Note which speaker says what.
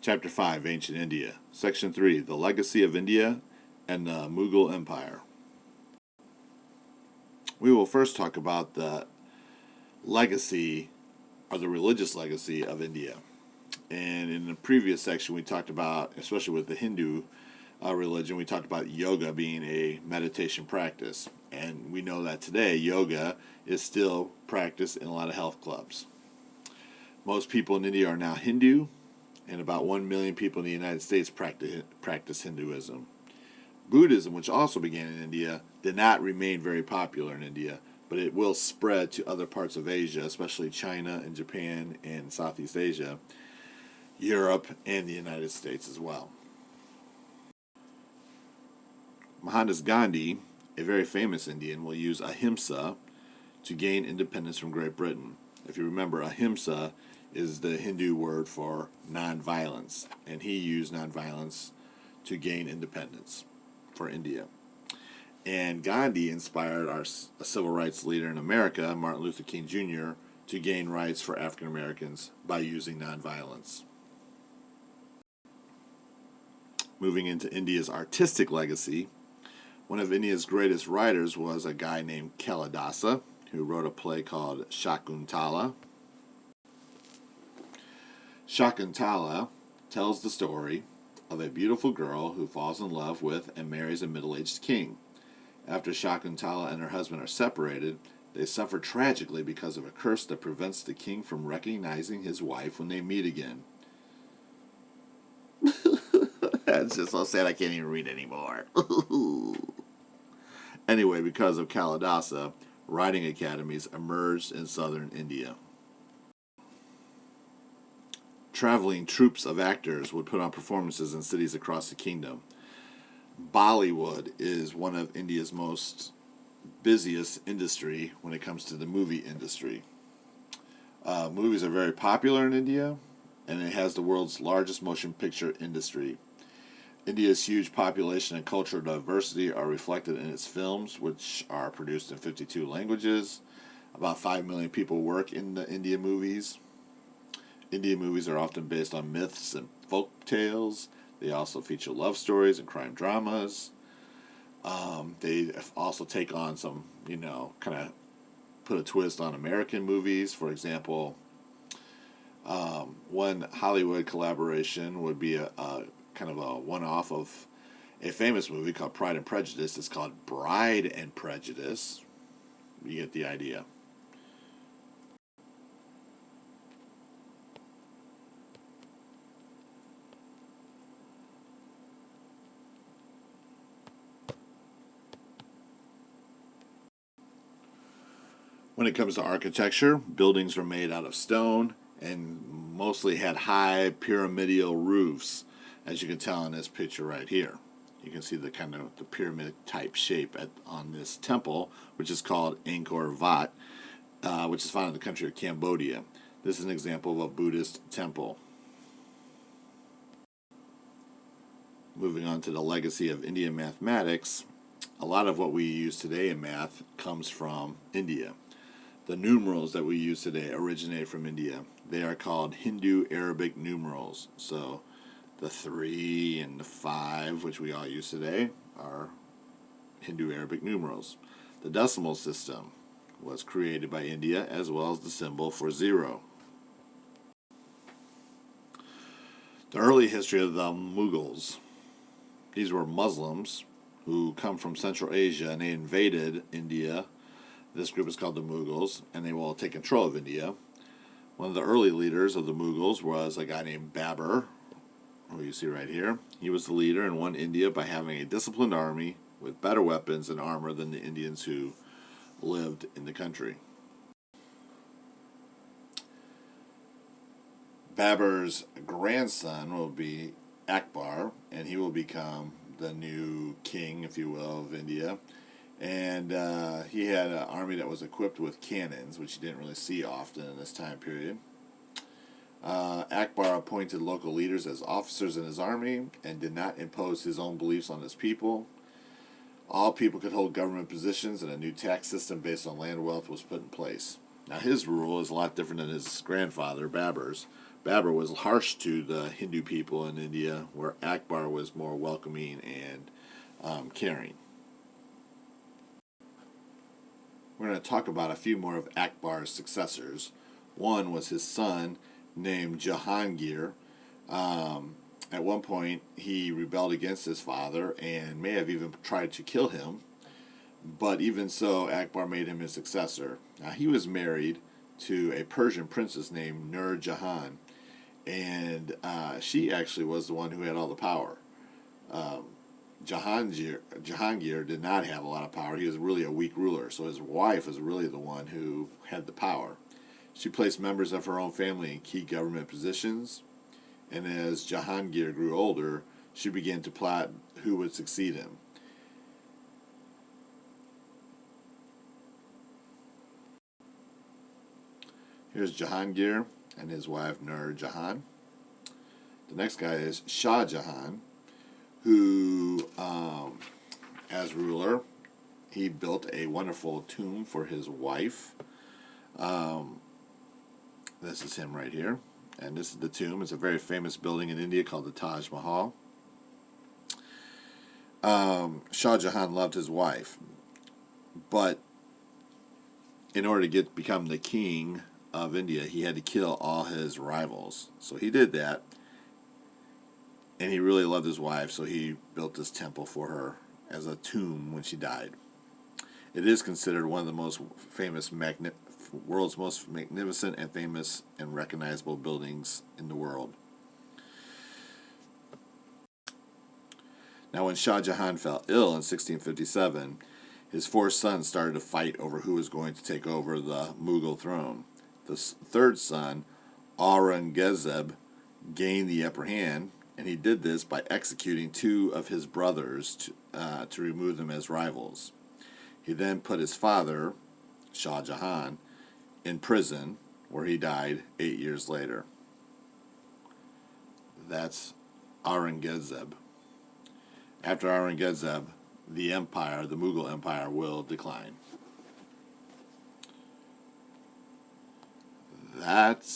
Speaker 1: Chapter 5, Ancient India. Section 3, The Legacy of India and the Mughal Empire. We will first talk about the legacy, or the religious legacy of India. And in the previous section, we talked about, especially with the Hindu religion, we talked about yoga being a meditation practice. And we know that today, yoga is still practiced in a lot of health clubs. Most people in India are now Hindu, and about 1 million people in the United States practice Hinduism. Buddhism, which also began in India, did not remain very popular in India, but it will spread to other parts of Asia, especially China and Japan and Southeast Asia, Europe, and the United States as well. Mohandas Gandhi, a very famous Indian, will use ahimsa to gain independence from Great Britain. If you remember, ahimsa is the Hindu word for nonviolence, and he used nonviolence to gain independence for India. And Gandhi inspired a civil rights leader in America, Martin Luther King Jr., to gain rights for African Americans by using nonviolence. Moving into India's artistic legacy, one of India's greatest writers was a guy named Kalidasa, who wrote a play called Shakuntala. Shakuntala tells the story of a beautiful girl who falls in love with and marries a middle-aged king. After Shakuntala and her husband are separated, they suffer tragically because of a curse that prevents the king from recognizing his wife when they meet again. That's just so sad I can't even read anymore. Anyway, because of Kalidasa, writing academies emerged in southern India. Traveling troupes of actors would put on performances in cities across the kingdom. Bollywood is one of India's most busiest industry when it comes to the movie industry. Movies are very popular in India, and it has the world's largest motion picture industry. India's huge population and cultural diversity are reflected in its films, which are produced in 52 languages. About 5 million people work in the Indian movies. Indian movies are often based on myths and folk tales. They also feature love stories and crime dramas. They also take on some, kind of put a twist on American movies. For example, one Hollywood collaboration would be a kind of a one-off of a famous movie called Pride and Prejudice. It's called Bride and Prejudice. You get the idea. When it comes to architecture, buildings were made out of stone and mostly had high pyramidal roofs, as you can tell in this picture right here. You can see the kind of the pyramid type shape on this temple, which is called Angkor Wat, which is found in the country of Cambodia. This is an example of a Buddhist temple. Moving on to the legacy of Indian mathematics, a lot of what we use today in math comes from India. The numerals that we use today originate from India. They are called Hindu-Arabic numerals. So the 3 and the 5, which we all use today, are Hindu-Arabic numerals. The decimal system was created by India, as well as the symbol for 0. The early history of the Mughals. These were Muslims who come from Central Asia, and they invaded India. This group is called the Mughals, and they will take control of India. One of the early leaders of the Mughals was a guy named Akbar, who you see right here. He was the leader and won India by having a disciplined army with better weapons and armor than the Indians who lived in the country. Babur's grandson will be Akbar, and he will become the new king, if you will, of India. And he had an army that was equipped with cannons, which you didn't really see often in this time period. Akbar appointed local leaders as officers in his army and did not impose his own beliefs on his people. All people could hold government positions, and a new tax system based on land wealth was put in place. Now, his rule is a lot different than his grandfather, Babur's, Babur was harsh to the Hindu people in India, where Akbar was more welcoming and caring. We're going to talk about a few more of Akbar's successors. One was his son named Jahangir. At one point, he rebelled against his father and may have even tried to kill him. But even so, Akbar made him his successor. Now, he was married to a Persian princess named Nur Jahan, and she actually was the one who had all the power. Jahangir did not have a lot of power. He was really a weak ruler, so his wife was really the one who had the power. She placed members of her own family in key government positions, and as Jahangir grew older, she began to plot who would succeed him. Here's Jahangir and his wife Nur Jahan. The next guy is Shah Jahan, who, as ruler, he built a wonderful tomb for his wife. This is him right here. And this is the tomb. It's a very famous building in India called the Taj Mahal. Shah Jahan loved his wife, but in order to become the king of India, he had to kill all his rivals. So he did that, and he really loved his wife, so he built this temple for her as a tomb when she died. It is considered one of the most famous, world's most magnificent and famous and recognizable buildings in the world. Now, when Shah Jahan fell ill in 1657, his four sons started to fight over who was going to take over the Mughal throne. The third son, Aurangzeb, gained the upper hand, and he did this by executing two of his brothers to remove them as rivals. He then put his father, Shah Jahan, in prison, where he died 8 years later. That's Aurangzeb. After Aurangzeb, the empire, the Mughal Empire, will decline. That's